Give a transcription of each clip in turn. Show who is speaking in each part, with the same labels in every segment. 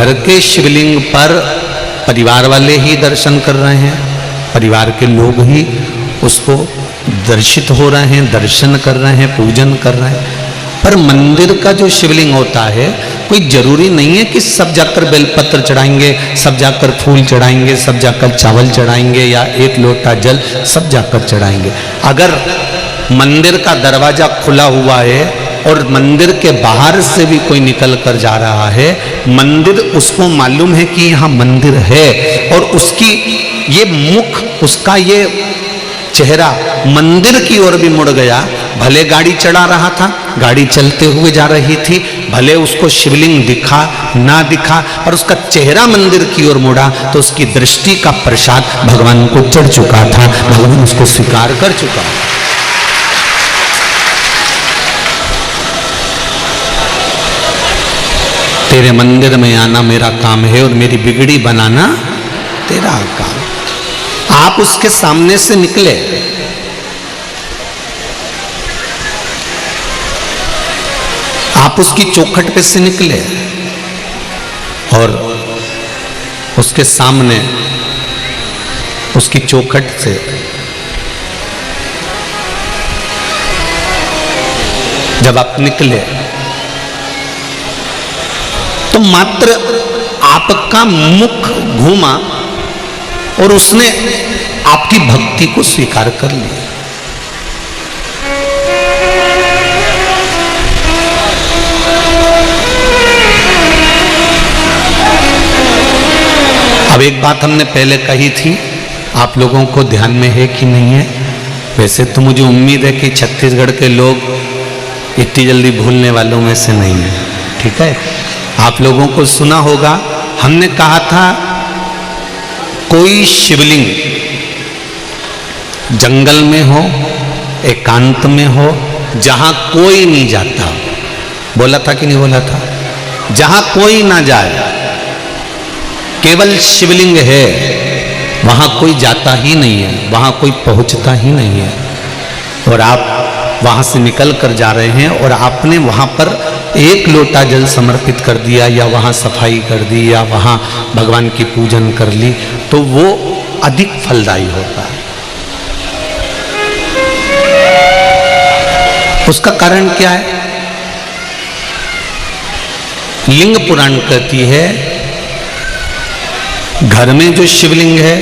Speaker 1: घर के शिवलिंग पर परिवार वाले ही दर्शन कर रहे हैं, परिवार के लोग ही उसको दर्शित हो रहे हैं, दर्शन कर रहे हैं, पूजन कर रहे हैं। पर मंदिर का जो शिवलिंग होता है, कोई जरूरी नहीं है कि सब जाकर बेलपत्र चढ़ाएंगे, सब जाकर फूल चढ़ाएंगे, सब जाकर चावल चढ़ाएंगे या एक लोटा जल सब जाकर चढ़ाएंगे। अगर मंदिर का दरवाजा खुला हुआ है और मंदिर के बाहर से भी कोई निकल कर जा रहा है, मंदिर उसको मालूम है कि यहाँ मंदिर है और उसकी ये मुख, उसका ये चेहरा मंदिर की ओर भी मुड़ गया। भले गाड़ी चढ़ा रहा था, गाड़ी चलते हुए जा रही थी, भले उसको शिवलिंग दिखा ना दिखा, और उसका चेहरा मंदिर की ओर मुड़ा तो उसकी दृष्टि का प्रसाद भगवान को चढ़ चुका था, भगवान उसको स्वीकार कर चुका। तेरे मंदिर में आना मेरा काम है और मेरी बिगड़ी बनाना तेरा काम। आप उसके सामने से निकले, आप उसकी चौखट पे से निकले और उसके सामने उसकी चौखट से जब आप निकले तो मात्र आपका मुख घूमा और उसने आपकी भक्ति को स्वीकार कर लिया। अब एक बात हमने पहले कही थी, आप लोगों को ध्यान में है कि नहीं है? वैसे तो मुझे उम्मीद है कि छत्तीसगढ़ के लोग इतनी जल्दी भूलने वालों में से नहीं है, ठीक है? आप लोगों को सुना होगा, हमने कहा था कोई शिवलिंग जंगल में हो, एकांत में हो, जहां कोई नहीं जाता। बोला था कि नहीं बोला था? जहां कोई ना जाए, केवल शिवलिंग है, वहां कोई जाता ही नहीं है, वहां कोई पहुंचता ही नहीं है। और आप वहां से निकल कर जा रहे हैं और आपने वहां पर एक लोटा जल समर्पित कर दिया या वहां सफाई कर दी या वहां भगवान की पूजन कर ली, तो वो अधिक फलदायी होता है। उसका कारण क्या है? लिंग पुराण कहती है, घर में जो शिवलिंग है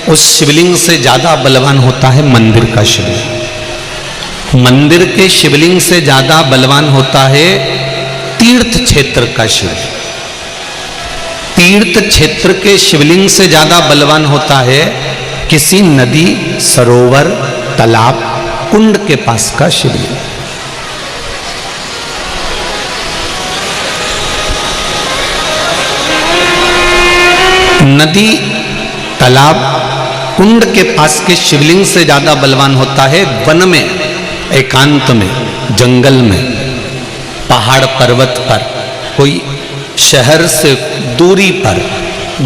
Speaker 1: उस शिवलिंग से ज्यादा बलवान होता है मंदिर का शिवलिंग। मंदिर के शिवलिंग से ज्यादा बलवान होता है तीर्थ क्षेत्र का शिवलिंग। तीर्थ क्षेत्र के शिवलिंग से ज्यादा बलवान होता है किसी नदी, सरोवर, तालाब, कुंड के पास का शिवलिंग। नदी, तालाब, कुंड के पास के शिवलिंग से ज्यादा बलवान होता है वन में, एकांत में, जंगल में, पहाड़ पर्वत पर, कोई शहर से दूरी पर,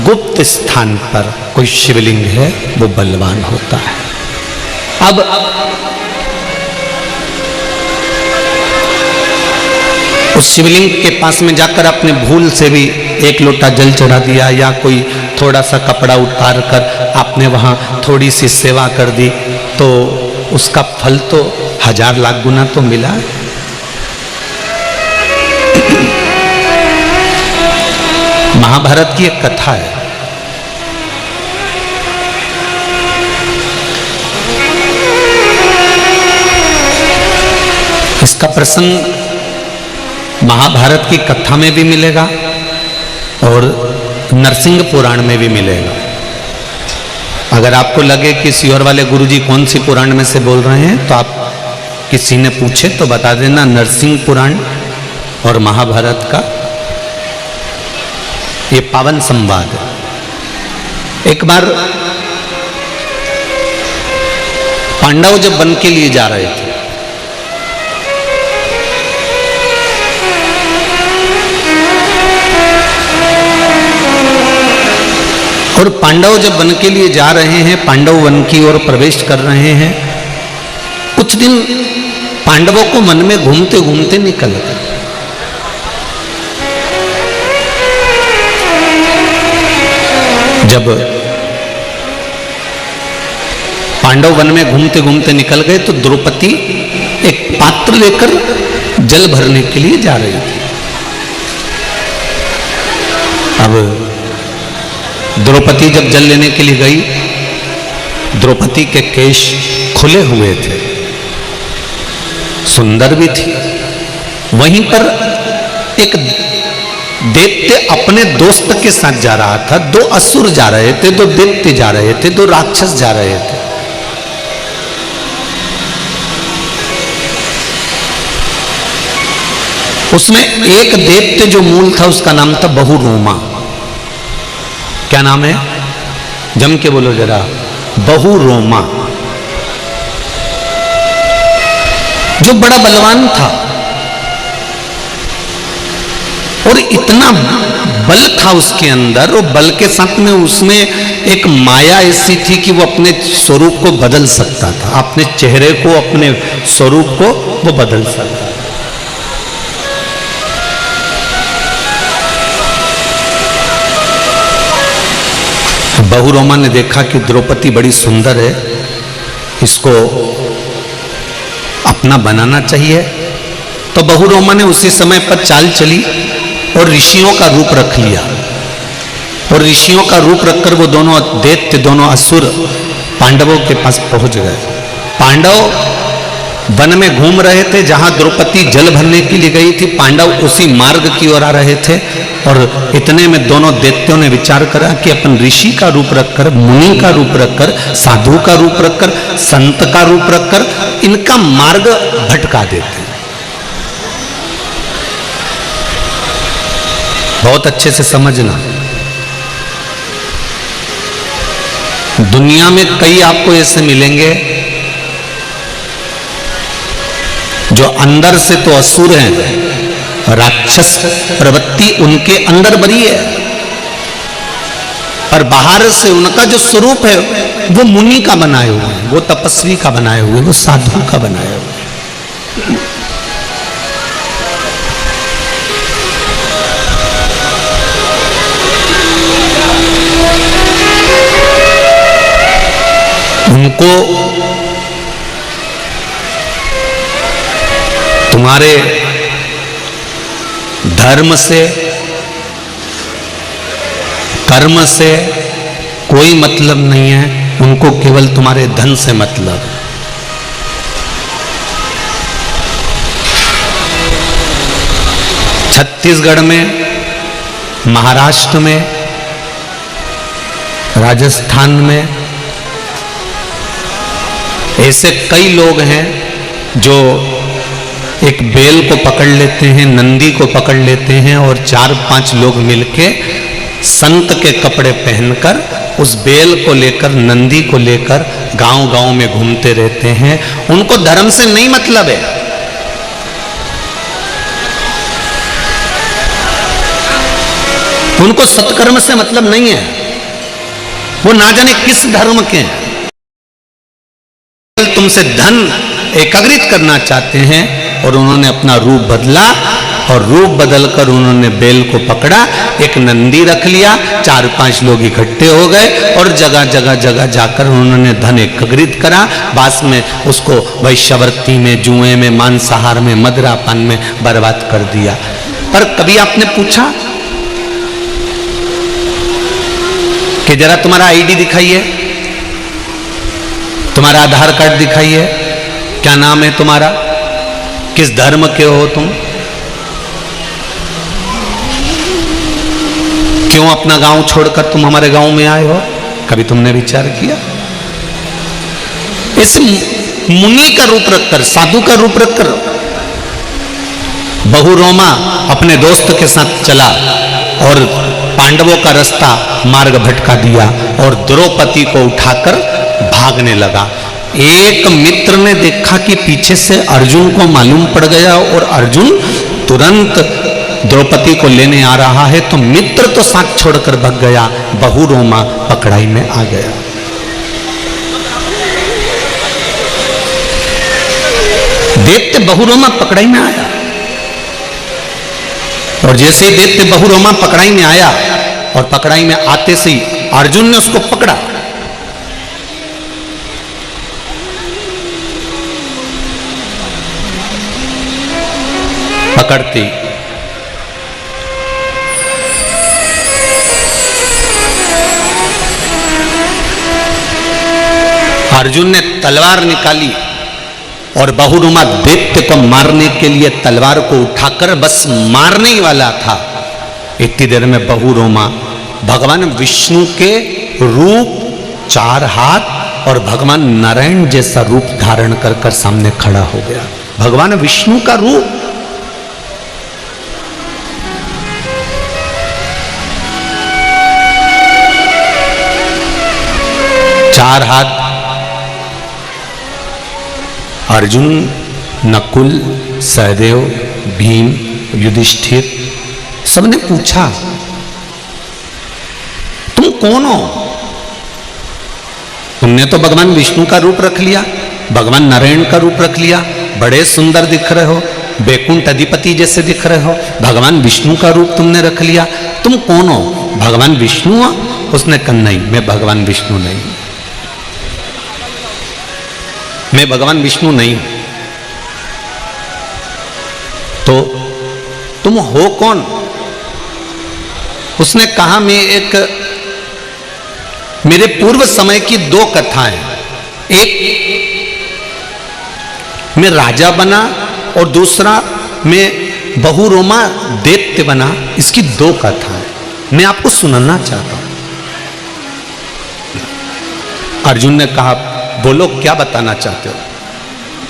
Speaker 1: गुप्त स्थान पर कोई शिवलिंग है, वो बलवान होता है। अब उस शिवलिंग के पास में जाकर आपने भूल से भी एक लोटा जल चढ़ा दिया या कोई थोड़ा सा कपड़ा उतार कर आपने वहां थोड़ी सी सेवा कर दी, तो उसका फल तो 1000 लाख गुना तो मिला। महाभारत की एक कथा है, इसका प्रसंग महाभारत की कथा में भी मिलेगा और नरसिंह पुराण में भी मिलेगा। अगर आपको लगे कि सियोर वाले गुरुजी कौन सी पुराण में से बोल रहे हैं, तो आप किसी ने पूछे तो बता देना, नरसिंह पुराण और महाभारत का ये पावन संवाद है। एक बार पांडव जब वन के लिए जा रहे थे, और पांडव जब वन के लिए जा रहे हैं, पांडव वन की ओर प्रवेश कर रहे हैं, कुछ दिन पांडवों को मन में घूमते घूमते निकल गए। जब पांडव वन में घूमते घूमते निकल गए तो द्रौपदी एक पात्र लेकर जल भरने के लिए जा रही थी। अब द्रौपदी जब जल लेने के लिए गई, द्रौपदी के केश खुले हुए थे, सुंदर भी थी। वहीं पर एक दैत्य अपने दोस्त के साथ जा रहा था। दो असुर जा रहे थे, दो दैत्य जा रहे थे, दो राक्षस जा रहे थे। उसमें एक दैत्य जो मूल था उसका नाम था बहुरोमा। क्या नाम है? जम के बोलो जरा। बहुरोमा, जो बड़ा बलवान था और इतना बल था उसके अंदर, और बल के साथ में उसमें एक माया ऐसी थी कि वो अपने स्वरूप को बदल सकता था, अपने चेहरे को, अपने स्वरूप को वो बदल सकता था। बहुरोमा ने देखा कि द्रौपदी बड़ी सुंदर है, इसको अपना बनाना चाहिए। तो बहुरोमा ने उसी समय पर चाल चली और ऋषियों का रूप रख लिया। और ऋषियों का रूप रखकर वो दोनों दैत्य, दोनों असुर पांडवों के पास पहुंच गए। पांडव वन में घूम रहे थे, जहां द्रौपदी जल भरने के लिए गई थी। पांडव उसी मार्ग की ओर आ रहे थे और इतने में दोनों दैत्यों ने विचार करा कि अपन ऋषि का रूप रखकर, मुनि का रूप रखकर, साधु का रूप रखकर, संत का रूप रखकर इनका मार्ग भटका देते हैं। बहुत अच्छे से समझना, दुनिया में कई आपको ऐसे मिलेंगे जो अंदर से तो असुर हैं, राक्षस प्रवृत्ति उनके अंदर भरी है, पर बाहर से उनका जो स्वरूप है वो मुनि का बनाए हुए हैं, वो तपस्वी का बनाए हुए, वो साधु का बनाए हुए। उनको तुम्हारे धर्म से, कर्म से कोई मतलब नहीं है, उनको केवल तुम्हारे धन से मतलब। छत्तीसगढ़ में, महाराष्ट्र में, राजस्थान में ऐसे कई लोग हैं जो एक बेल को पकड़ लेते हैं, नंदी को पकड़ लेते हैं और 4-5 लोग मिलके संत के कपड़े पहनकर उस बेल को लेकर, नंदी को लेकर गांव-गांव में घूमते रहते हैं। उनको धर्म से नहीं मतलब है, उनको सत्कर्म से मतलब नहीं है, वो ना जाने किस धर्म के हैं, तुमसे धन एकत्रित करना चाहते हैं। और उन्होंने अपना रूप बदला और रूप बदलकर उन्होंने बेल को पकड़ा, एक नंदी रख लिया, 4-5 लोग इकट्ठे हो गए और जगह जगह जगह जाकर उन्होंने धन एकत्रित करा। बाद में उसको वैश्यवृत्ति में, जुए में, मांसाहार में, मदिरापान में बर्बाद कर दिया। पर कभी आपने पूछा कि जरा तुम्हारा आईडी दिखाइए, तुम्हारा आधार कार्ड दिखाइए, क्या नाम है तुम्हारा, किस धर्म के हो तुम, क्यों अपना गांव छोड़कर तुम हमारे गांव में आए हो? कभी तुमने विचार किया? इस मुनि का रूप रखकर, साधु का रूप रखकर बहुरोमा अपने दोस्त के साथ चला और पांडवों का रास्ता मार्ग भटका दिया और द्रौपदी को उठाकर भागने लगा। एक मित्र ने देखा कि पीछे से अर्जुन को मालूम पड़ गया और अर्जुन तुरंत द्रौपदी को लेने आ रहा है, तो मित्र तो साथ छोड़कर भाग गया, बहुरोमा पकड़ाई में आ गया। दैत्य बहुरोमा पकड़ाई में आया और जैसे ही दैत्य बहुरोमा पकड़ाई में आया और पकड़ाई में आते से ही अर्जुन ने उसको पकड़ा। पकड़ते अर्जुन ने तलवार निकाली और बहुरुमा दैत्य को मारने के लिए तलवार को उठाकर बस मारने ही वाला था। इतनी देर में बहुरुमा भगवान विष्णु के रूप, 4 हाथ और भगवान नारायण जैसा रूप धारण कर सामने खड़ा हो गया। भगवान विष्णु का रूप, चार हाथ। अर्जुन, नकुल, सहदेव, भीम, युधिष्ठिर सबने पूछा तुम कौन हो? तुमने तो भगवान विष्णु का रूप रख लिया, भगवान नारायण का रूप रख लिया, बड़े सुंदर दिख रहे हो, बैकुंठ अधिपति जैसे दिख रहे हो, भगवान विष्णु का रूप तुमने रख लिया, तुम कौन हो? भगवान विष्णु हो? उसने कहा नहीं, मैं भगवान विष्णु नहीं, मैं भगवान विष्णु नहीं। तो तुम हो कौन? उसने कहा मैं एक, मेरे पूर्व समय की 2 कथाएं, एक मैं राजा बना और दूसरा मैं बहुरोमा दैत्य बना, इसकी 2 कथाएं मैं आपको सुनाना चाहता हूं। अर्जुन ने कहा बोलो क्या बताना चाहते हो?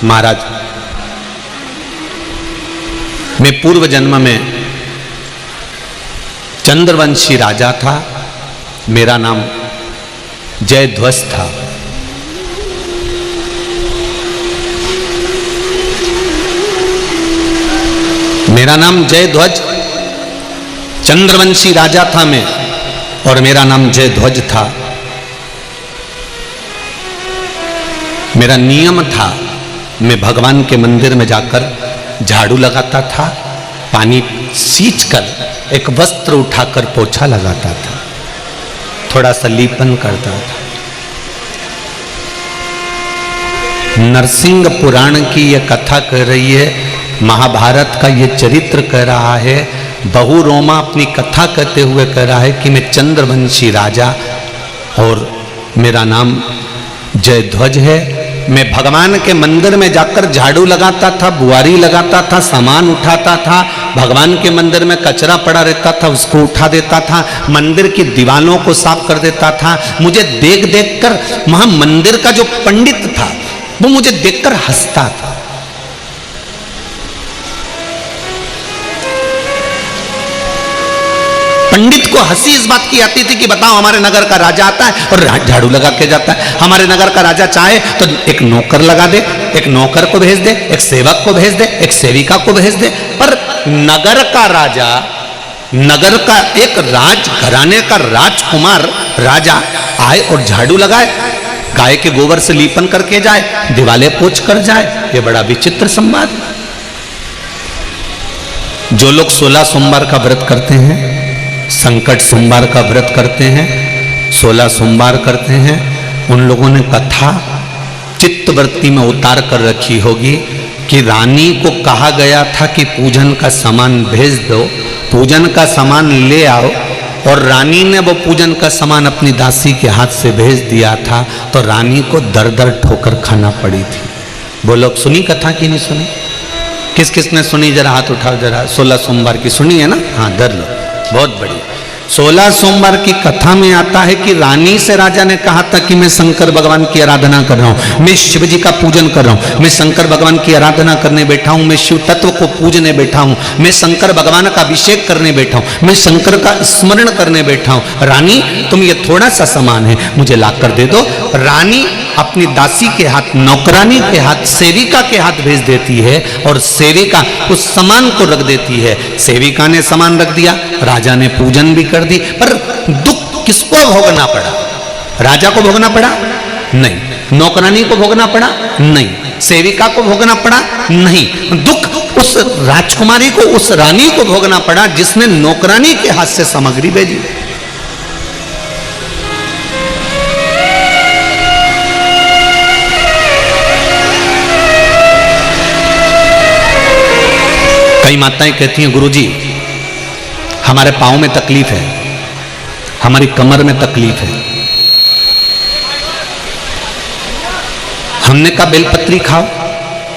Speaker 1: महाराज, मैं पूर्व जन्म में चंद्रवंशी राजा था, मेरा नाम जयध्वज था। मेरा नाम जयध्वज, चंद्रवंशी राजा था मैं, और मेरा नाम जयध्वज था। मेरा नियम था, मैं भगवान के मंदिर में जाकर झाड़ू लगाता था, पानी सींचकर एक वस्त्र उठाकर पोछा लगाता था, थोड़ा सा लीपन करता था। नरसिंह पुराण की यह कथा कह रही है, महाभारत का यह चरित्र कह रहा है, बहुरोमा अपनी कथा कहते हुए कह रहा है कि मैं चंद्रवंशी राजा और मेरा नाम जयध्वज है। मैं भगवान के मंदिर में जाकर झाड़ू लगाता था, बुआरी लगाता था, सामान उठाता था, भगवान के मंदिर में कचरा पड़ा रहता था उसको उठा देता था, मंदिर की दीवालों को साफ कर देता था। मुझे देख देख कर वहां मंदिर का जो पंडित था वो मुझे देखकर हंसता था। पंडित को हंसी इस बात की आती थी कि बताओ हमारे नगर का राजा आता है और झाड़ू लगा के जाता है, हमारे नगर का राजा चाहे तो एक नौकर लगा दे, एक नौकर को भेज दे, एक सेवक को भेज दे, एक सेविका को भेज दे, पर नगर का राजा, नगर का एक राज घराने का राजकुमार राजा आए और झाड़ू लगाए, गाय के गोबर से लीपन करके जाए, दिवाले पोंछ कर जाए, ये बड़ा विचित्र संवाद। जो लोग 16 सोमवार का व्रत करते हैं, संकट सोमवार का व्रत करते हैं, 16 सोमवार करते हैं, उन लोगों ने कथा चित्तवृत्ति में उतार कर रखी होगी कि रानी को कहा गया था कि पूजन का सामान भेज दो, पूजन का सामान ले आओ, और रानी ने वो पूजन का सामान अपनी दासी के हाथ से भेज दिया था, तो रानी को दर दर ठोकर खाना पड़ी थी। वो लोग सुनी कथा की नहीं सुनी? किस किस ने सुनी? जरा हाथ उठाओ जरा। 16 सोमवार की सुनी है ना? हाँ, धर लो, बहुत बढ़िया। 16 सोमवार की कथा में आता है कि रानी से राजा ने कहा था कि मैं शंकर भगवान की आराधना कर रहा हूँ, मैं शिव जी का पूजन कर रहा हूँ, मैं शंकर भगवान की आराधना करने बैठा हूँ, मैं शिव तत्व को पूजने बैठा हूँ, मैं शंकर भगवान का अभिषेक करने बैठा हूँ, मैं शंकर का स्मरण करने बैठा हूँ। रानी तुम ये थोड़ा सा सामान है मुझे ला कर दे दो। रानी अपनी दासी के हाथ, नौकरानी के हाथ, सेविका के हाथ भेज देती है और सेविका उस सामान को रख देती है। सेविका ने सामान रख दिया, राजा ने पूजन भी कर दी, पर दुख किसको भोगना पड़ा? राजा को भोगना पड़ा? नहीं। नौकरानी को भोगना पड़ा? नहीं। सेविका को भोगना पड़ा? नहीं। दुख उस राजकुमारी को, उस रानी को भोगना पड़ा जिसने नौकरानी के हाथ से सामग्री भेजी। कई माताएं कहती हैं गुरुजी हमारे पाँव में तकलीफ है, हमारी कमर में तकलीफ है। हमने कहा बेलपत्री खाओ।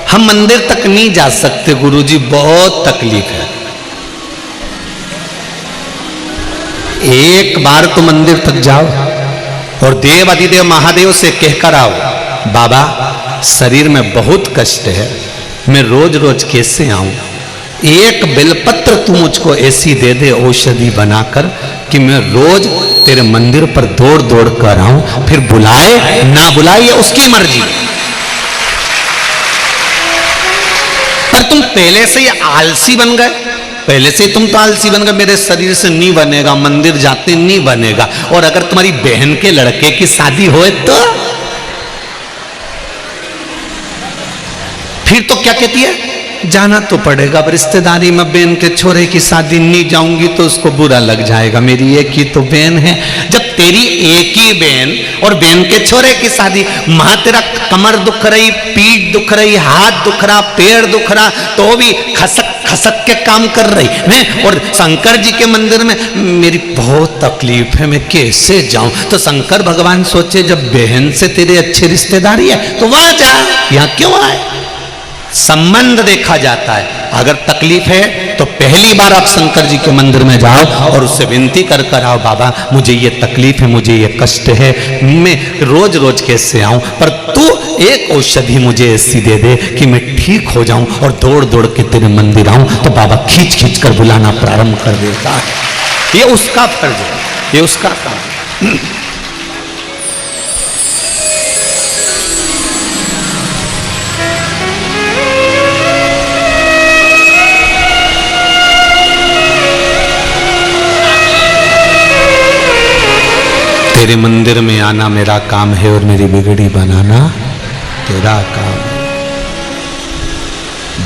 Speaker 1: हम मंदिर तक नहीं जा सकते गुरुजी, बहुत तकलीफ है। एक बार तो मंदिर तक जाओ और देव अधिदेव महादेव से कहकर आओ, बाबा शरीर में बहुत कष्ट है, मैं रोज रोज कैसे आऊं? एक बेलपत्र तू मुझको ऐसी दे दे औषधि बनाकर कि मैं रोज तेरे मंदिर पर दौड़ दौड़ कर आऊं, फिर बुलाए ना बुलाए ये उसकी मर्जी। पर तुम पहले से ही आलसी बन गए, पहले से तुम तो आलसी बन गए, मेरे शरीर से नहीं बनेगा, मंदिर जाते नहीं बनेगा। और अगर तुम्हारी बहन के लड़के की शादी होए तो फिर तो क्या कहती है, जाना तो पड़ेगा, अब रिश्तेदारी में बहन के छोरे की शादी नहीं जाऊंगी तो उसको बुरा लग जाएगा, मेरी एक ही तो बहन है। जब तेरी एक ही बहन और बहन के छोरे की शादी, मां तेरा कमर दुख रही, पीठ दुख रही, हाथ दुख रहा, पैर दुख रहा, तो भी खसक खसक के काम कर रही है। और शंकर जी के मंदिर में मेरी बहुत तकलीफ है, मैं कैसे जाऊं? तो शंकर भगवान सोचे जब बहन से तेरी अच्छी रिश्तेदारी है तो वहां जा, यहां क्यों आए? संबंध देखा जाता है। अगर तकलीफ है तो पहली बार आप शंकर जी के मंदिर में जाओ और उससे विनती कर कर आओ, बाबा मुझे ये तकलीफ है, मुझे ये कष्ट है, मैं रोज रोज कैसे आऊं, पर तू एक औषधि मुझे ऐसी दे दे कि मैं ठीक हो जाऊं और दौड़ दौड़ के तेरे मंदिर आऊं। तो बाबा खींच खींच कर बुलाना प्रारंभ कर देता है। ये उसका फर्ज है, ये उसका काम है। तेरे मंदिर में आना मेरा काम है और मेरी बिगड़ी बनाना तेरा काम है।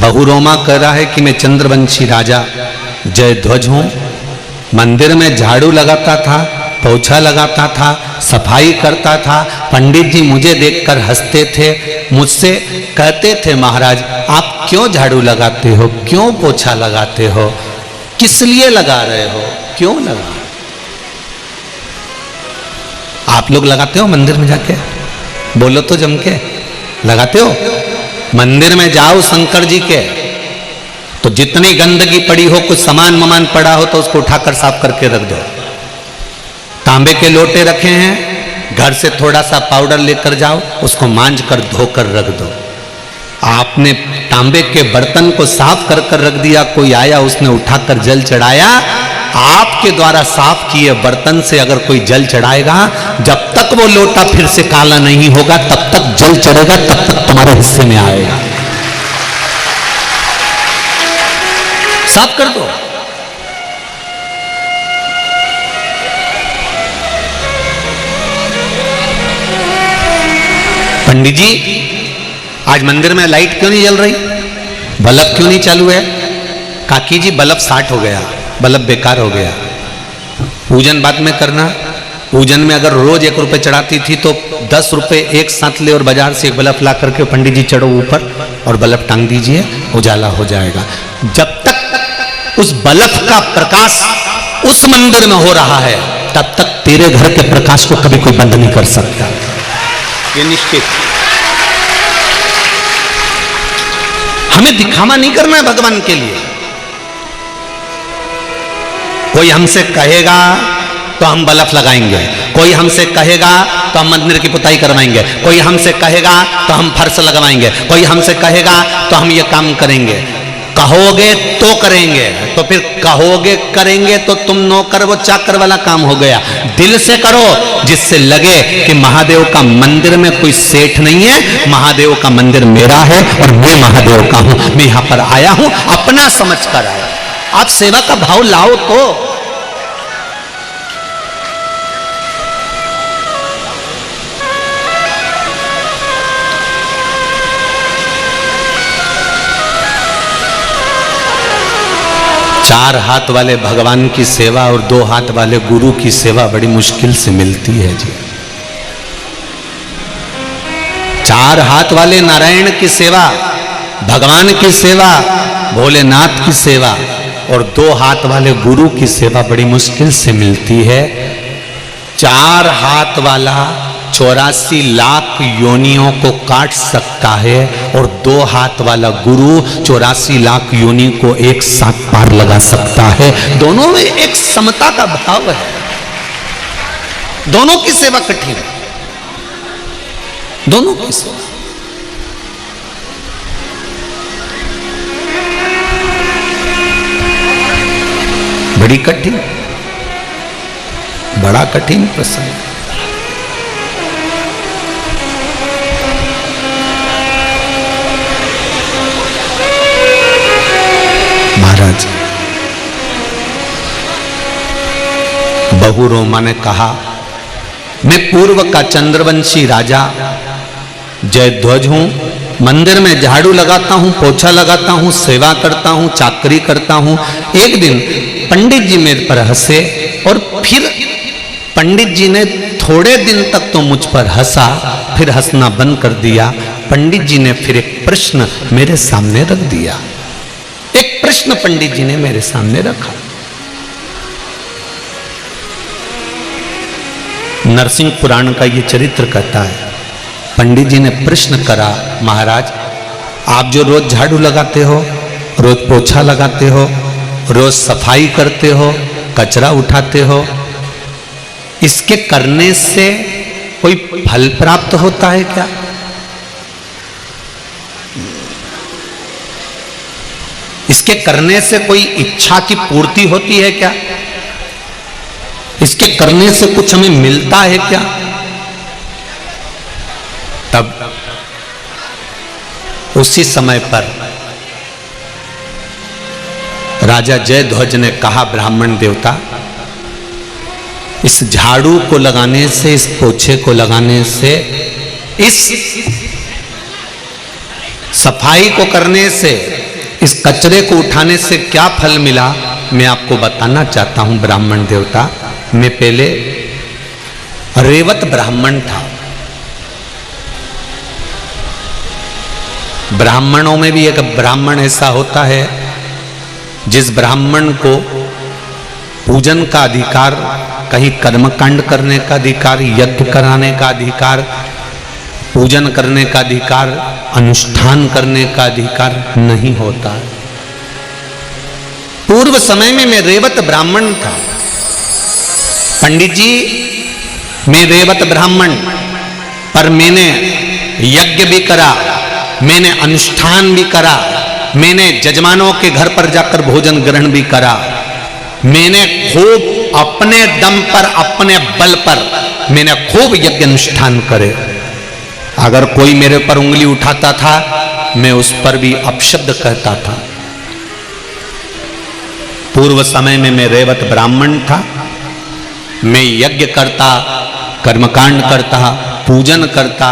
Speaker 1: बहुरोमा कह रहा है कि मैं चंद्रवंशी राजा जयध्वज हूं, मंदिर में झाड़ू लगाता था, पोछा लगाता था, सफाई करता था। पंडित जी मुझे देखकर हंसते थे, मुझसे कहते थे महाराज आप क्यों झाड़ू लगाते हो, क्यों पोछा लगाते हो, किस लिए लगा रहे हो, क्यों लगा? आप लोग लगाते हो मंदिर में जाके? बोलो तो जम के, लगाते हो? मंदिर में जाओ शंकर जी के तो जितनी गंदगी पड़ी हो, कुछ सामान ममान पड़ा हो तो उसको उठाकर साफ करके रख दो। तांबे के लोटे रखे हैं, घर से थोड़ा सा पाउडर लेकर जाओ, उसको मांझ कर धोकर रख दो। आपने तांबे के बर्तन को साफ कर कर रख दिया, कोई आया उसने उठाकर जल चढ़ाया, आपके द्वारा साफ किए बर्तन से अगर कोई जल चढ़ाएगा, जब तक वो लोटा फिर से काला नहीं होगा तब तक जल चढ़ेगा, तब तक तुम्हारे हिस्से में आएगा। साफ कर दो। पंडित जी आज मंदिर में लाइट क्यों नहीं जल रही, बल्ब क्यों नहीं चालू है? काकी जी बल्ब 60 हो गया, बल्ब बेकार हो गया। पूजन बाद में करना, पूजन में अगर रोज 1 रुपए चढ़ाती थी तो 10 रुपए एक साथ ले और बाजार से एक बल्ब ला करके पंडित जी चढ़ो ऊपर और बल्ब टांग दीजिए, उजाला हो जाएगा। जब तक उस बल्ब का प्रकाश उस मंदिर में हो रहा है तब तक तेरे घर के प्रकाश को कभी कोई बंद नहीं कर सकता, ये निश्चित। हमें दिखावा नहीं करना है भगवान के लिए। कोई हमसे कहेगा तो हम बल्ब लगाएंगे, कोई हमसे कहेगा तो हम मंदिर की पुताई करवाएंगे, कोई हमसे कहेगा तो हम फर्श लगवाएंगे, कोई हमसे कहेगा तो हम ये काम करेंगे। कहोगे तो करेंगे, तो फिर कहोगे करेंगे तो तुम नौकर वो चाकर वाला काम हो गया। दिल से करो जिससे लगे कि महादेव का मंदिर में कोई सेठ नहीं है, महादेव का मंदिर मेरा है और मैं महादेव का हूं, मैं यहां पर आया हूं अपना समझ कर आया। आप सेवा का भाव लाओ तो। चार हाथ वाले भगवान की सेवा और 2 हाथ वाले गुरु की सेवा बड़ी मुश्किल से मिलती है जी। 4 हाथ वाले नारायण की सेवा, भगवान की सेवा भोलेनाथ की सेवा और 2 हाथ वाले गुरु की सेवा बड़ी मुश्किल से मिलती है। 4 हाथ वाला 84 लाख योनियों को काट सकता है और 2 हाथ वाला गुरु 84 लाख योनि को एक साथ पार लगा सकता है। दोनों में एक समता का भाव है, दोनों की सेवा कठिन है, दोनों की सेवा बड़ी कठिन, बड़ा कठिन प्रसंग। महाराज बहुरोमा ने कहा, मैं पूर्व का चंद्रवंशी राजा जयध्वज हूं, मंदिर में झाड़ू लगाता हूं, पोछा लगाता हूं, सेवा करता हूं, चाकरी करता हूं। एक दिन पंडित जी मेरे पर हंसे और फिर पंडित जी ने थोड़े दिन तक तो मुझ पर हंसा, फिर हंसना बंद कर दिया। पंडित जी ने फिर एक प्रश्न मेरे सामने रख दिया, एक प्रश्न पंडित जी ने मेरे सामने रखा। नरसिंह पुराण का ये चरित्र कहता है, पंडित जी ने प्रश्न करा, महाराज आप जो रोज झाड़ू लगाते हो, रोज पोछा लगाते हो, रोज सफाई करते हो, कचरा उठाते हो, इसके करने से कोई फल प्राप्त होता है क्या? इसके करने से कोई इच्छा की पूर्ति होती है क्या? इसके करने से कुछ हमें मिलता है क्या? तब उसी समय पर राजा जयध्वज ने कहा, ब्राह्मण देवता, इस झाड़ू को लगाने से, इस पोछे को लगाने से, इस सफाई को करने से, इस कचरे को उठाने से क्या फल मिला, मैं आपको बताना चाहता हूं ब्राह्मण देवता। मैं पहले रेवत ब्राह्मण था। ब्राह्मणों में भी एक ब्राह्मण ऐसा होता है जिस ब्राह्मण को पूजन का अधिकार, कहीं कर्मकांड करने का अधिकार, यज्ञ कराने का अधिकार, पूजन करने का अधिकार, अनुष्ठान करने का अधिकार नहीं होता। पूर्व समय में मैं रेवत ब्राह्मण था। पंडित जी, मैं रेवत ब्राह्मण, पर मैंने यज्ञ भी करा, मैंने अनुष्ठान भी करा, मैंने जजमानों के घर पर जाकर भोजन ग्रहण भी करा, मैंने खूब अपने दम पर, अपने बल पर मैंने खूब यज्ञ अनुष्ठान करे। अगर कोई मेरे पर उंगली उठाता था, मैं उस पर भी अपशब्द कहता था। पूर्व समय में मैं रेवत ब्राह्मण था। मैं यज्ञ करता, कर्मकांड करता, पूजन करता।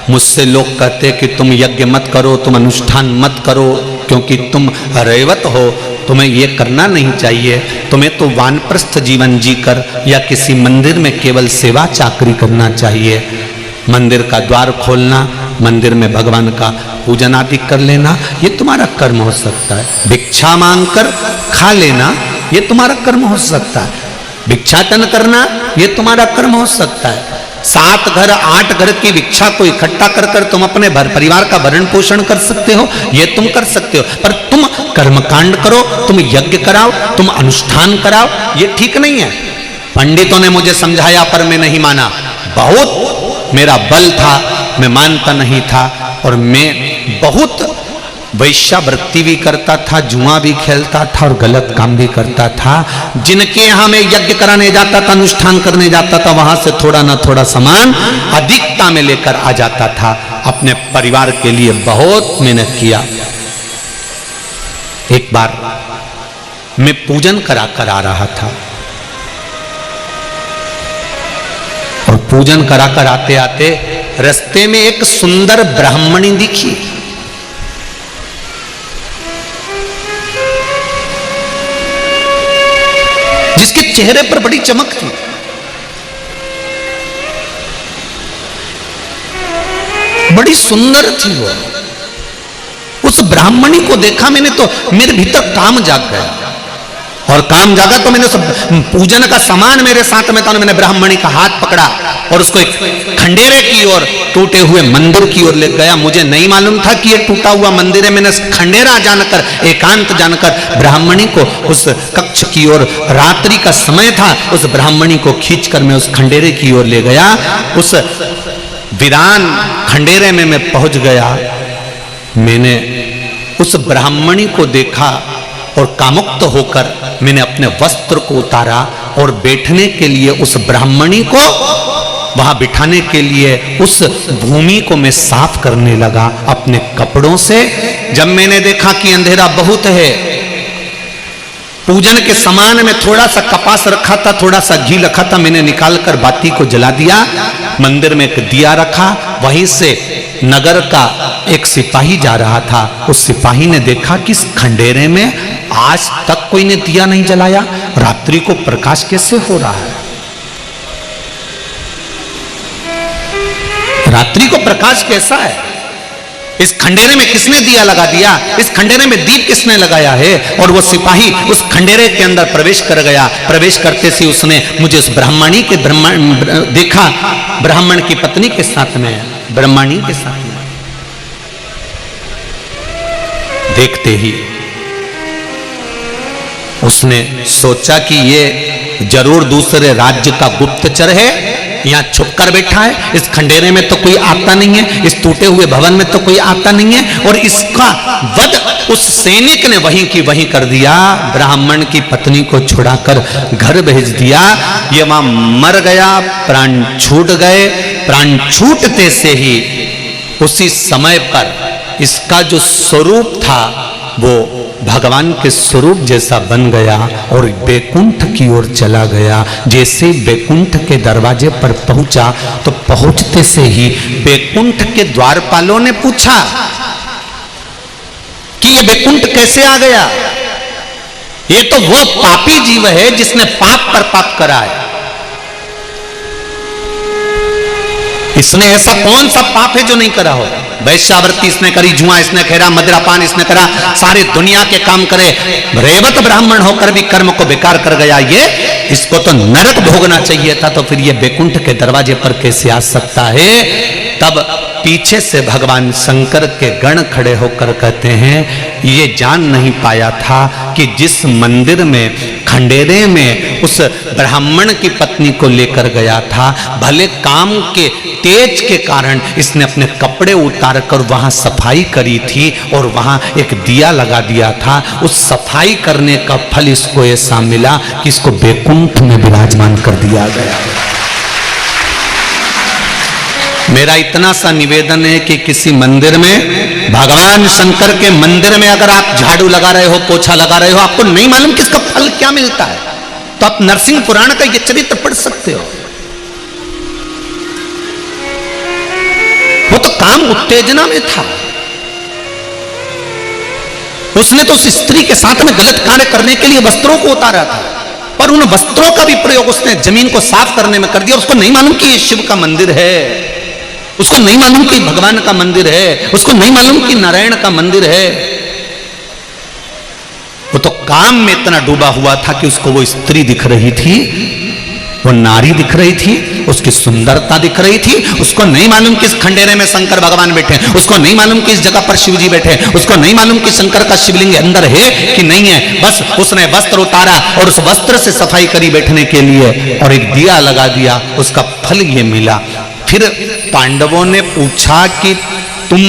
Speaker 1: मुझसे लोग कहते कि तुम यज्ञ मत करो, तुम अनुष्ठान मत करो, क्योंकि तुम रेवत हो, तुम्हें यह करना नहीं चाहिए। तुम्हें तो वानप्रस्थ जीवन जीकर या किसी मंदिर में केवल सेवा चाकरी करना चाहिए। मंदिर का द्वार खोलना, मंदिर में भगवान का पूजन आदि कर लेना, ये तुम्हारा कर्म हो सकता है। भिक्षा मांगकर खा लेना, ये तुम्हारा कर्म हो सकता है। भिक्षाटन करना, ये तुम्हारा कर्म हो सकता है। 7 घर 8 घर की भिक्षा को इकट्ठा कर कर तुम अपने परिवार का भरण पोषण कर सकते हो, ये तुम कर सकते हो। पर तुम कर्मकांड करो, तुम यज्ञ कराओ, तुम अनुष्ठान कराओ, ये ठीक नहीं है। पंडितों ने मुझे समझाया पर मैं नहीं माना। बहुत मेरा बल था, मैं मानता नहीं था, और मैं बहुत वैश्यावृत्ति भी करता था, जुआ भी खेलता था और गलत काम भी करता था। जिनके यहां मैं यज्ञ कराने जाता था, अनुष्ठान करने जाता था, वहां से थोड़ा ना थोड़ा सामान अधिकता में लेकर आ जाता था। अपने परिवार के लिए बहुत मेहनत किया। एक बार मैं पूजन करा कर आ रहा था, और पूजन करा कर आते आते रास्ते में एक सुंदर ब्राह्मणी दिखी। जिसके चेहरे पर बड़ी चमक थी। बड़ी सुंदर थी वो। उस उस ब्राह्मणी को देखा मैंने तो मेरे भीतर काम जाग गया, और काम जागा तो मैंने उस पूजन का सामान मेरे साथ में था, मैंने ब्राह्मणी का हाथ पकड़ा और उसको एक खंडेरे की ओर, टूटे हुए मंदिर की ओर ले गया। मुझे नहीं मालूम था कि ये टूटा हुआ मंदिर है। मैंने खंडेरा जानकर, एकांत जानकर ब्राह्मणी को उस कक्ष की ओर, रात्रि का समय था, उस ब्राह्मणी को खींचकर मैं उस खंडेरे की ओर ले गया। उस वीरान खंडेरे में मैं पहुंच गया। मैंने उस ब्राह्मणी को देखा और कामुक्त होकर मैंने अपने वस्त्र को उतारा और बैठने के लिए उस ब्राह्मणी को वहां बिठाने के लिए उस भूमि को मैं साफ करने लगा अपने कपड़ों से। जब मैंने देखा कि अंधेरा बहुत है, पूजन के सामान में थोड़ा सा कपास रखा था, थोड़ा सा घी रखा था, मैंने निकालकर बाती को जला दिया। मंदिर में एक दिया रखा। वहीं से नगर का एक सिपाही जा रहा था। उस सिपाही ने देखा कि इस खंडेरे में आज तक कोई ने दिया नहीं जलाया, रात्रि को प्रकाश कैसे हो रहा है, रात्रि को प्रकाश कैसा है, इस खंडेरे में किसने दिया लगा दिया, इस खंडेरे में दीप किसने लगाया है। और वो सिपाही उस खंडेरे के अंदर प्रवेश कर गया। प्रवेश करते से उसने मुझे उस ब्राह्मणी के देखा, ब्राह्मण की पत्नी के साथ में, ब्राह्मणी के साथ में। देखते ही उसने सोचा कि ये जरूर दूसरे राज्य का गुप्तचर है, यहां छुपकर बैठा है, इस खंडेरे में तो कोई आता नहीं है, इस टूटे हुए भवन में तो कोई आता नहीं है, और इसका वध उस सैनिक ने वहीं की वहीं कर दिया। ब्राह्मण की पत्नी को छुड़ाकर घर भेज दिया। ये वहां मर गया, प्राण छूट गए। प्राण छूटते से ही उसी समय पर इसका जो स्वरूप था वो भगवान के स्वरूप जैसा बन गया और बैकुंठ की ओर चला गया। जैसे बैकुंठ के दरवाजे पर पहुंचा तो पहुंचते से ही बैकुंठ के द्वारपालों ने पूछा कि ये बैकुंठ कैसे आ गया, ये तो वो पापी जीव है जिसने पाप पर पाप करा है, इसने ऐसा कौन सा पाप है जो नहीं करा हो। वैश्यावृत्ति इसने करी, जुआ इसने खेरा, मदिरापान इसने करा, सारी दुनिया के काम करे, रेवत ब्राह्मण होकर भी कर्म को बेकार कर गया, ये इसको तो नरक भोगना चाहिए था, तो फिर ये बैकुंठ के दरवाजे पर कैसे आ सकता है। तब पीछे से भगवान शंकर के गण खड़े होकर कहते हैं, ये जान नहीं पाया था कि जिस मंदिर में खंडेरे में उस ब्राह्मण की पत्नी को लेकर गया था, भले काम के तेज के कारण इसने अपने कपड़े उतार कर वहां सफाई करी थी और वहां एक दिया लगा दिया था, उस सफाई करने का फल इसको ऐसा मिला कि इसको बैकुंठ में विराजमान कर दिया गया। मेरा इतना सा निवेदन है कि किसी मंदिर में, भगवान शंकर के मंदिर में अगर आप झाड़ू लगा रहे हो, पोछा लगा रहे हो, आपको नहीं मालूम कि इसका फल क्या मिलता है, तो आप नरसिंह पुराण का ये चरित्र पढ़ सकते हो। वो तो काम उत्तेजना में था, उसने तो उस स्त्री के साथ में गलत कार्य करने के लिए वस्त्रों को उतारा था, पर उन वस्त्रों का भी प्रयोग उसने जमीन को साफ करने में कर दिया। उसको नहीं मालूम कि ये शिव का मंदिर है, उसको नहीं मालूम कि भगवान का मंदिर है, उसको नहीं मालूम कि नारायण का मंदिर है। वो तो काम में इतना डूबा हुआ था कि उसको वो स्त्री दिख रही थी, वो नारी दिख रही थी, उसकी सुंदरता दिख रही थी। उसको नहीं मालूम कि इस खंडेरे में शंकर भगवान बैठे, उसको नहीं मालूम कि इस जगह पर शिव जी बैठे, उसको नहीं मालूम कि शंकर का शिवलिंग अंदर है कि नहीं है। बस उसने वस्त्र उतारा और उस वस्त्र से सफाई करी बैठने के लिए और एक दिया लगा दिया, उसका फल ये मिला। फिर पांडवों ने पूछा कि तुम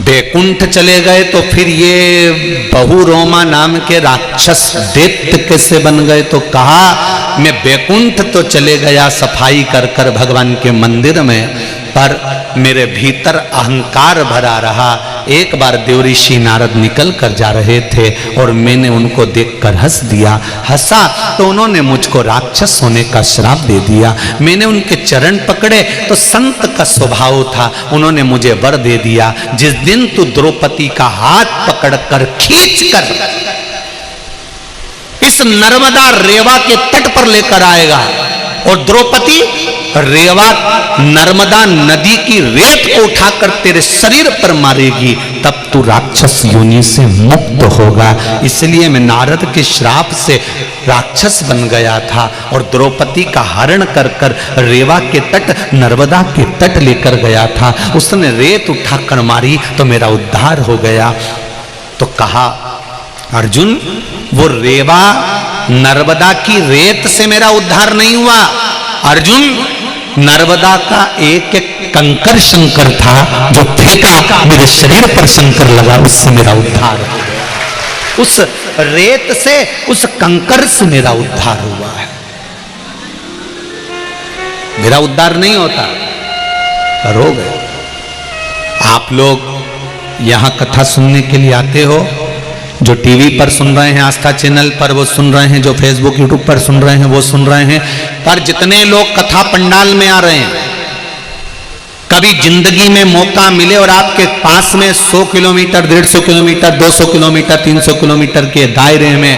Speaker 1: बैकुंठ चले गए तो फिर ये बहुरोमा नाम के राक्षस दैत्य कैसे बन गए, तो कहा मैं बैकुंठ तो चले गया सफाई कर कर भगवान के मंदिर में, पर मेरे भीतर अहंकार भरा रहा। एक बार देवऋषि नारद निकल कर जा रहे थे और मैंने उनको देखकर हंस दिया, हंसा तो उन्होंने मुझको राक्षस होने का श्राप दे दिया। मैंने उनके चरण पकड़े तो संत का स्वभाव था, उन्होंने मुझे वर दे दिया, जिस दिन तू द्रौपदी का हाथ पकड़कर खींचकर इस नर्मदा रेवा के तट पर लेकर आएगा और द्रौपदी रेवा नर्मदा नदी की रेत को उठाकर तेरे शरीर पर मारेगी, तब तू राक्षस योनि से मुक्त होगा। इसलिए मैं नारद के श्राप से राक्षस बन गया था और द्रौपदी का हरण कर कर रेवा के तट, नर्मदा के तट लेकर गया था। उसने रेत उठाकर मारी तो मेरा उद्धार हो गया। तो कहा अर्जुन, वो रेवा नर्मदा की रेत से मेरा उद्धार नहीं हुआ अर्जुन, नर्मदा का एक एक कंकर शंकर था जो फेंका मेरे शरीर पर शंकर लगा, उससे मेरा उद्धार हो गया। उस रेत से, उस कंकर से मेरा उद्धार हुआ है। मेरा उद्धार नहीं होता पर हो गए। आप लोग यहां कथा सुनने के लिए आते हो, जो टीवी पर सुन रहे हैं आस्था चैनल पर वो सुन रहे हैं, जो फेसबुक यूट्यूब पर सुन रहे हैं वो सुन रहे हैं, पर जितने लोग कथा पंडाल में आ रहे हैं, कभी जिंदगी में मौका मिले और आपके पास में 100 किलोमीटर, 150 किलोमीटर, 200 किलोमीटर, 300 किलोमीटर के दायरे में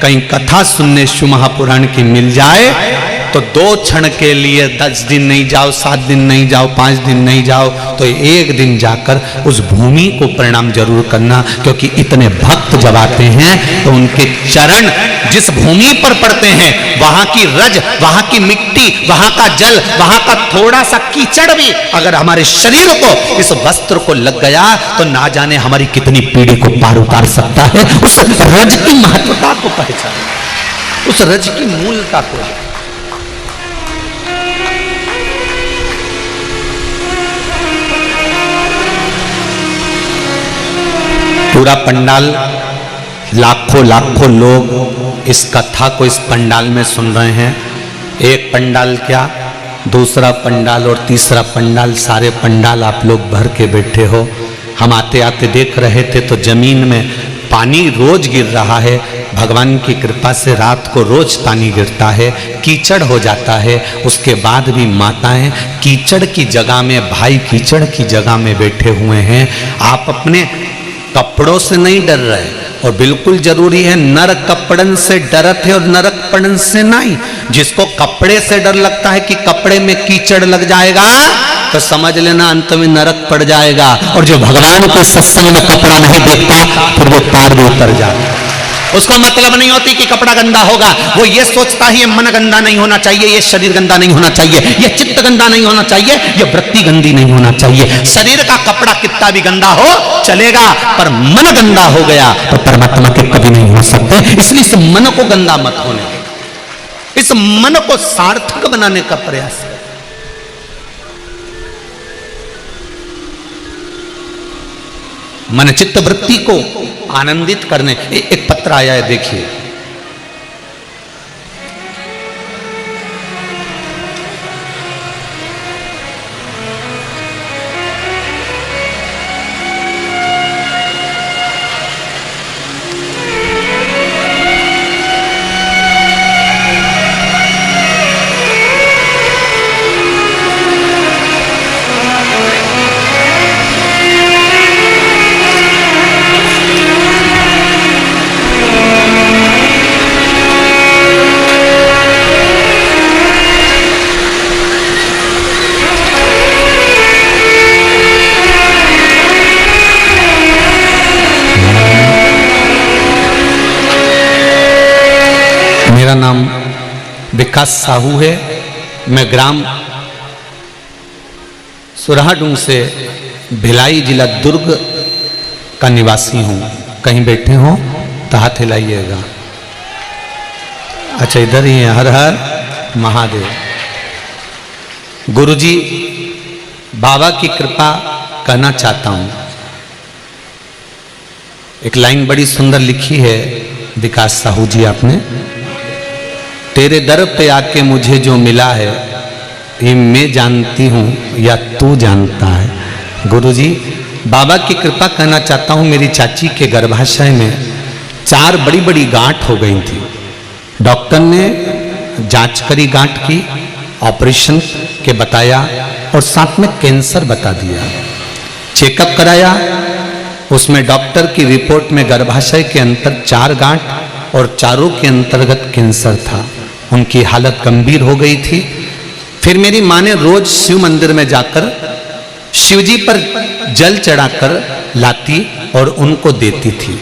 Speaker 1: कहीं कथा सुनने शिव महापुराण की मिल जाए तो 2 क्षण के लिए 10 दिन नहीं जाओ, 7 दिन नहीं जाओ, 5 दिन नहीं जाओ, तो 1 दिन जाकर उस भूमि को प्रणाम जरूर करना, क्योंकि इतने भक्त जब आते हैं तो उनके चरण जिस भूमि पर पड़ते हैं, वहां की रज, वहां की मिट्टी, वहां का जल, वहां का थोड़ा सा कीचड़ भी अगर हमारे शरीर को, इस वस्त्र को लग गया तो ना जाने हमारी कितनी पीढ़ी को पार उतार सकता है। उस रज की महत्वता को पहचान, उस रज की मूलता को। पूरा पंडाल, लाखों लाखों लोग इस कथा को इस पंडाल में सुन रहे हैं। एक पंडाल क्या, दूसरा पंडाल और तीसरा पंडाल, सारे पंडाल आप लोग भर के बैठे हो। हम आते आते देख रहे थे तो जमीन में पानी रोज गिर रहा है। भगवान की कृपा से रात को रोज पानी गिरता है, कीचड़ हो जाता है, उसके बाद भी माताएं कीचड़ की जगह में, भाई कीचड़ की जगह में बैठे हुए हैं। आप अपने कपड़ों से नहीं डर रहे, और बिल्कुल जरूरी है, नर कपड़न से डरत है और नरक पड़न से नहीं। जिसको कपड़े से डर लगता है कि कपड़े में कीचड़ लग जाएगा तो समझ लेना अंत में नरक पड़ जाएगा, और जो भगवान के सत्संग में कपड़ा नहीं देखता फिर वो पार भी उतर जाता। उसको मतलब नहीं होती कि कपड़ा गंदा होगा, वो ये सोचता है ये मन गंदा नहीं होना चाहिए, ये शरीर गंदा नहीं होना चाहिए, ये चित्त गंदा नहीं होना चाहिए, ये वृत्ति गंदी नहीं होना चाहिए। शरीर का कपड़ा कितना भी गंदा हो चलेगा, पर मन गंदा हो गया तो परमात्मा के कभी नहीं हो सकते। इसलिए इस मन को गंदा मत होने, इस मन को सार्थक बनाने का प्रयास है। मन चित्त वृत्ति को आनंदित करने। एक पत्र आया है, देखिए। मेरा नाम विकास साहू है। मैं ग्राम सुराहाडूंग से भिलाई जिला दुर्ग का निवासी हूँ। कहीं बैठे हो तो हाथ हिलाइएगा। अच्छा, इधर ही है। हर हर महादेव। गुरुजी, बाबा की कृपा कहना चाहता हूँ। एक लाइन बड़ी सुंदर लिखी है विकास साहू जी आपने। तेरे दर पे आके मुझे जो मिला है ये मैं जानती हूँ या तू जानता है। गुरुजी, बाबा की कृपा कहना चाहता हूँ। मेरी चाची के गर्भाशय में 4 बड़ी बड़ी गांठ हो गई थी। डॉक्टर ने जांच करी गांठ की, ऑपरेशन के बताया और साथ में कैंसर बता दिया। चेकअप कराया, उसमें डॉक्टर की रिपोर्ट में गर्भाशय के अंदर 4 गांठ और चारों के अंतर्गत कैंसर था। उनकी हालत गंभीर हो गई थी। फिर मेरी माँ ने रोज शिव मंदिर में जाकर शिवजी पर जल चढ़ाकर लाती और उनको देती थी,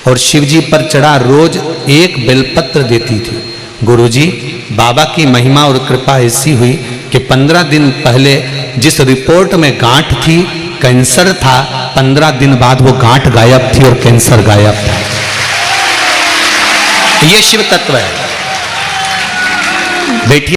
Speaker 1: और शिवजी पर चढ़ा रोज एक बेलपत्र देती थी। गुरुजी, बाबा की महिमा और कृपा ऐसी हुई कि 15 दिन पहले जिस रिपोर्ट में गांठ थी, कैंसर था, 15 दिन बाद वो गांठ गायब थी और कैंसर गायब था। ये शिव तत्व है। बैठिए।